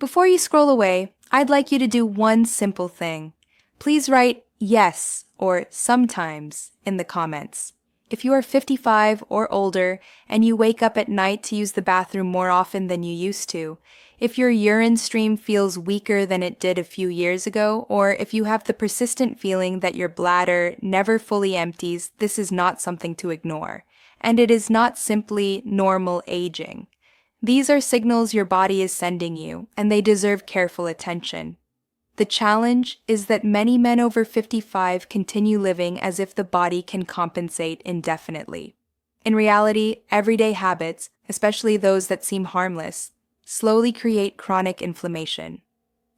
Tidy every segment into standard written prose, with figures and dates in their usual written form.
Before you scroll away, I'd like you to do one simple thing. Please write yes or sometimes in the comments. If you are 55 or older and you wake up at night to use the bathroom more often than you used to, if your urine stream feels weaker than it did a few years ago, or if you have the persistent feeling that your bladder never fully empties, this is not something to ignore. And it is not simply normal aging. These are signals your body is sending you, and they deserve careful attention. The challenge is that many men over 55 continue living as if the body can compensate indefinitely. In reality, everyday habits, especially those that seem harmless, slowly create chronic inflammation.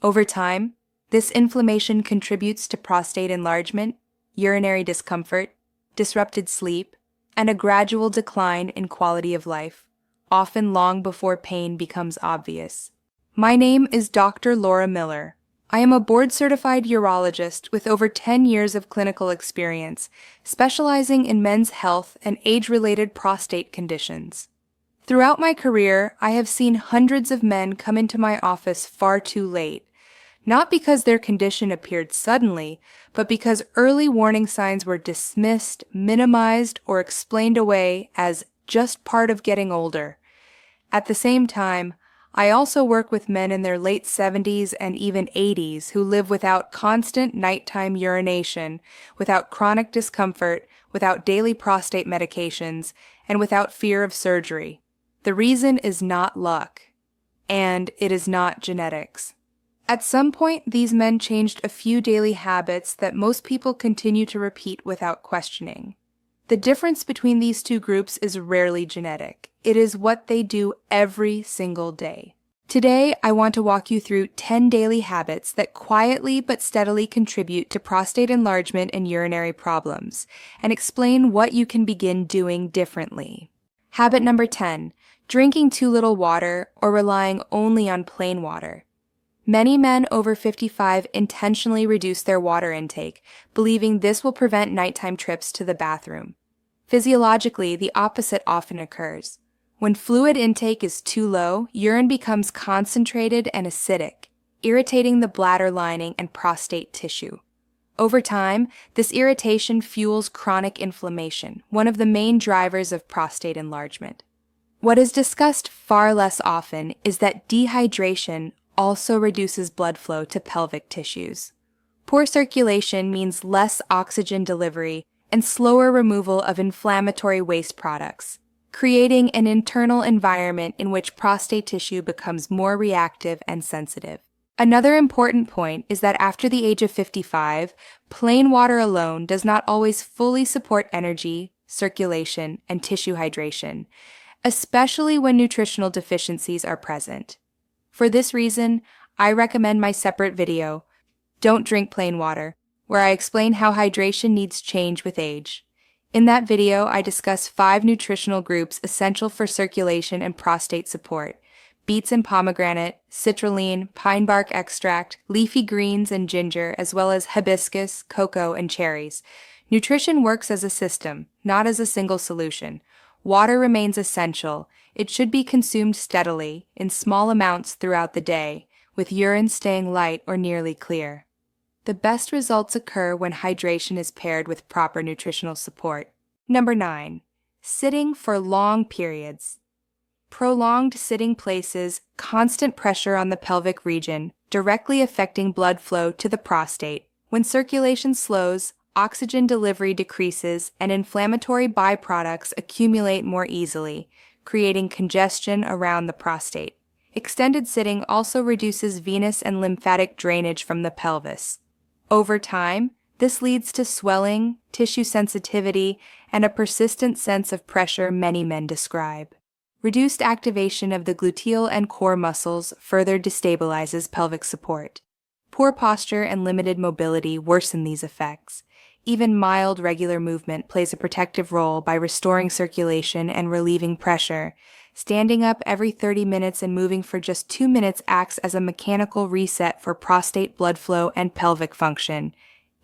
Over time, this inflammation contributes to prostate enlargement, urinary discomfort, disrupted sleep, and a gradual decline in quality of life, often long before pain becomes obvious. My name is Dr. Laura Miller. I am a board-certified urologist with over 10 years of clinical experience, specializing in men's health and age-related prostate conditions. Throughout my career, I have seen hundreds of men come into my office far too late, not because their condition appeared suddenly, but because early warning signs were dismissed, minimized, or explained away as just part of getting older. At the same time, I also work with men in their late 70s and even 80s who live without constant nighttime urination, without chronic discomfort, without daily prostate medications, and without fear of surgery. The reason is not luck, and it is not genetics. At some point, these men changed a few daily habits that most people continue to repeat without questioning. The difference between these two groups is rarely genetic. It is what they do every single day. Today, I want to walk you through 10 daily habits that quietly but steadily contribute to prostate enlargement and urinary problems, and explain what you can begin doing differently. Habit number 10, drinking too little water or relying only on plain water. Many men over 55 intentionally reduce their water intake, believing this will prevent nighttime trips to the bathroom. Physiologically, the opposite often occurs. When fluid intake is too low, urine becomes concentrated and acidic, irritating the bladder lining and prostate tissue. Over time, this irritation fuels chronic inflammation, one of the main drivers of prostate enlargement. What is discussed far less often is that dehydration also reduces blood flow to pelvic tissues. Poor circulation means less oxygen delivery and slower removal of inflammatory waste products, creating an internal environment in which prostate tissue becomes more reactive and sensitive. Another important point is that after the age of 55, plain water alone does not always fully support energy, circulation, and tissue hydration, especially when nutritional deficiencies are present. For this reason, I recommend my separate video, Don't Drink Plain Water, where I explain how hydration needs change with age. In that video, I discuss 5 nutritional groups essential for circulation and prostate support: beets and pomegranate, citrulline, pine bark extract, leafy greens and ginger, as well as hibiscus, cocoa, and cherries. Nutrition works as a system, not as a single solution. Water remains essential. It should be consumed steadily, in small amounts throughout the day, with urine staying light or nearly clear. The best results occur when hydration is paired with proper nutritional support. Number 9. Sitting for long periods. Prolonged sitting places constant pressure on the pelvic region, directly affecting blood flow to the prostate. When circulation slows, oxygen delivery decreases, and inflammatory byproducts accumulate more easily, creating congestion around the prostate. Extended sitting also reduces venous and lymphatic drainage from the pelvis. Over time, this leads to swelling, tissue sensitivity, and a persistent sense of pressure many men describe. Reduced activation of the gluteal and core muscles further destabilizes pelvic support. Poor posture and limited mobility worsen these effects. Even mild regular movement plays a protective role by restoring circulation and relieving pressure. Standing up every 30 minutes and moving for just 2 minutes acts as a mechanical reset for prostate blood flow and pelvic function.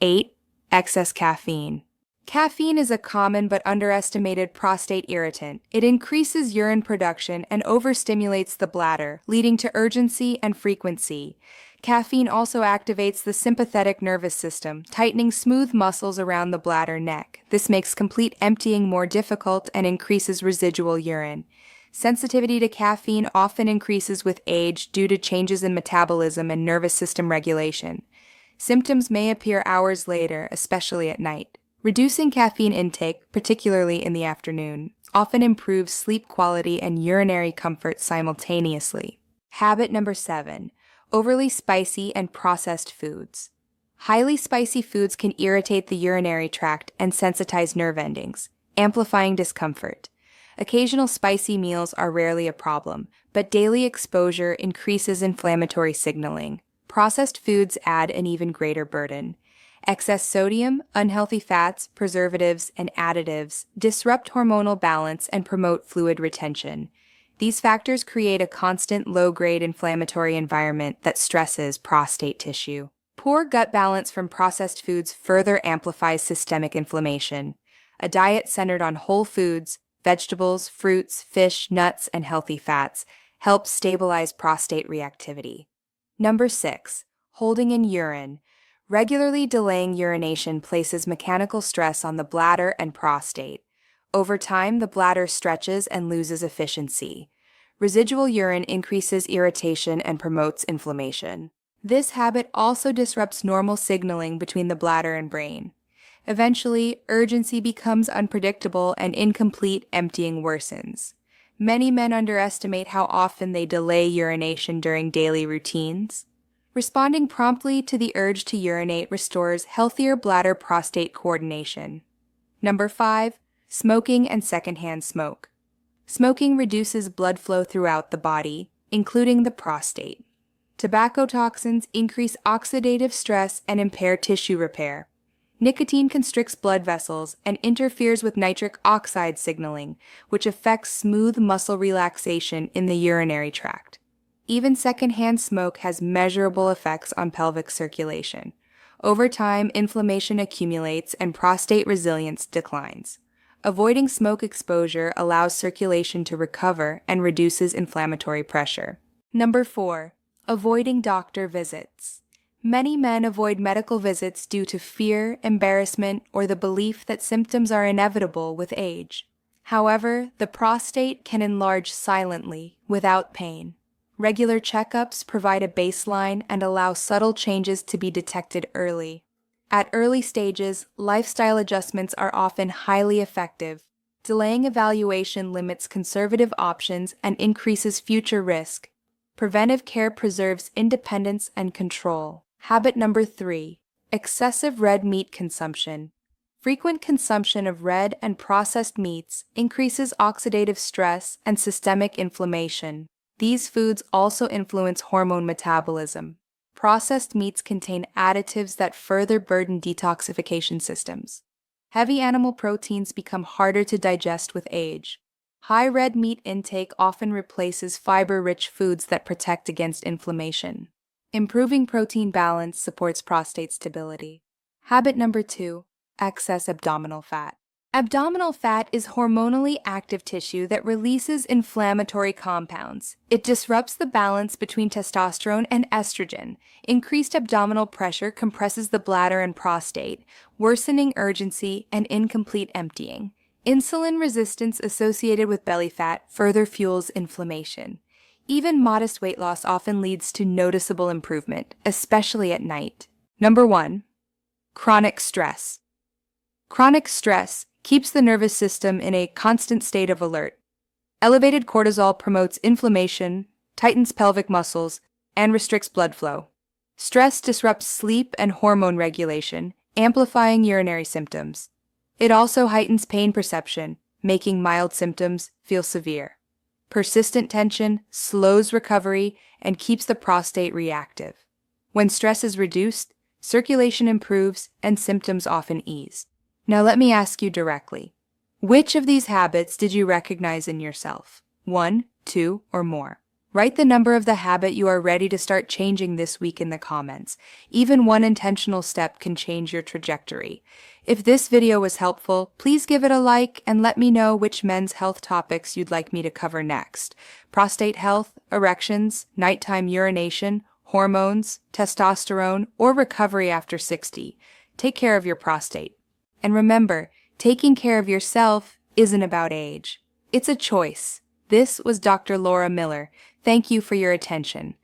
8. Excess caffeine. Caffeine is a common but underestimated prostate irritant. It increases urine production and overstimulates the bladder, leading to urgency and frequency. Caffeine also activates the sympathetic nervous system, tightening smooth muscles around the bladder neck. This makes complete emptying more difficult and increases residual urine. Sensitivity to caffeine often increases with age due to changes in metabolism and nervous system regulation. Symptoms may appear hours later, especially at night. Reducing caffeine intake, particularly in the afternoon, often improves sleep quality and urinary comfort simultaneously. Habit number 7. Overly spicy and processed foods. Highly spicy foods can irritate the urinary tract and sensitize nerve endings, amplifying discomfort. Occasional spicy meals are rarely a problem, but daily exposure increases inflammatory signaling. Processed foods add an even greater burden. Excess sodium, unhealthy fats, preservatives, and additives disrupt hormonal balance and promote fluid retention. These factors create a constant low-grade inflammatory environment that stresses prostate tissue. Poor gut balance from processed foods further amplifies systemic inflammation. A diet centered on whole foods, vegetables, fruits, fish, nuts, and healthy fats helps stabilize prostate reactivity. Number 6. Holding in urine. Regularly delaying urination places mechanical stress on the bladder and prostate. Over time, the bladder stretches and loses efficiency. Residual urine increases irritation and promotes inflammation. This habit also disrupts normal signaling between the bladder and brain. Eventually, urgency becomes unpredictable and incomplete emptying worsens. Many men underestimate how often they delay urination during daily routines. Responding promptly to the urge to urinate restores healthier bladder-prostate coordination. Number 5. Smoking and secondhand smoke. Smoking reduces blood flow throughout the body, including the prostate. Tobacco toxins increase oxidative stress and impair tissue repair. Nicotine constricts blood vessels and interferes with nitric oxide signaling, which affects smooth muscle relaxation in the urinary tract. Even secondhand smoke has measurable effects on pelvic circulation. Over time, inflammation accumulates and prostate resilience declines. Avoiding smoke exposure allows circulation to recover and reduces inflammatory pressure. Number 4. Avoiding doctor visits. Many men avoid medical visits due to fear, embarrassment, or the belief that symptoms are inevitable with age. However, the prostate can enlarge silently, without pain. Regular checkups provide a baseline and allow subtle changes to be detected early. At early stages, lifestyle adjustments are often highly effective. Delaying evaluation limits conservative options and increases future risk. Preventive care preserves independence and control. Habit number 3. Excessive red meat consumption. Frequent consumption of red and processed meats increases oxidative stress and systemic inflammation. These foods also influence hormone metabolism. Processed meats contain additives that further burden detoxification systems. Heavy animal proteins become harder to digest with age. High red meat intake often replaces fiber-rich foods that protect against inflammation. Improving protein balance supports prostate stability. Habit number 2. Excess abdominal fat. Abdominal fat is hormonally active tissue that releases inflammatory compounds. It disrupts the balance between testosterone and estrogen. Increased abdominal pressure compresses the bladder and prostate, worsening urgency and incomplete emptying. Insulin resistance associated with belly fat further fuels inflammation. Even modest weight loss often leads to noticeable improvement, especially at night. Number 1. Chronic stress. Chronic stress keeps the nervous system in a constant state of alert. Elevated cortisol promotes inflammation, tightens pelvic muscles, and restricts blood flow. Stress disrupts sleep and hormone regulation, amplifying urinary symptoms. It also heightens pain perception, making mild symptoms feel severe. Persistent tension slows recovery and keeps the prostate reactive. When stress is reduced, circulation improves and symptoms often ease. Now let me ask you directly, which of these habits did you recognize in yourself? 1, 2, or more? Write the number of the habit you are ready to start changing this week in the comments. Even one intentional step can change your trajectory. If this video was helpful, please give it a like and let me know which men's health topics you'd like me to cover next. Prostate health, erections, nighttime urination, hormones, testosterone, or recovery after 60. Take care of your prostate. And remember, taking care of yourself isn't about age. It's a choice. This was Dr. Laura Miller. Thank you for your attention.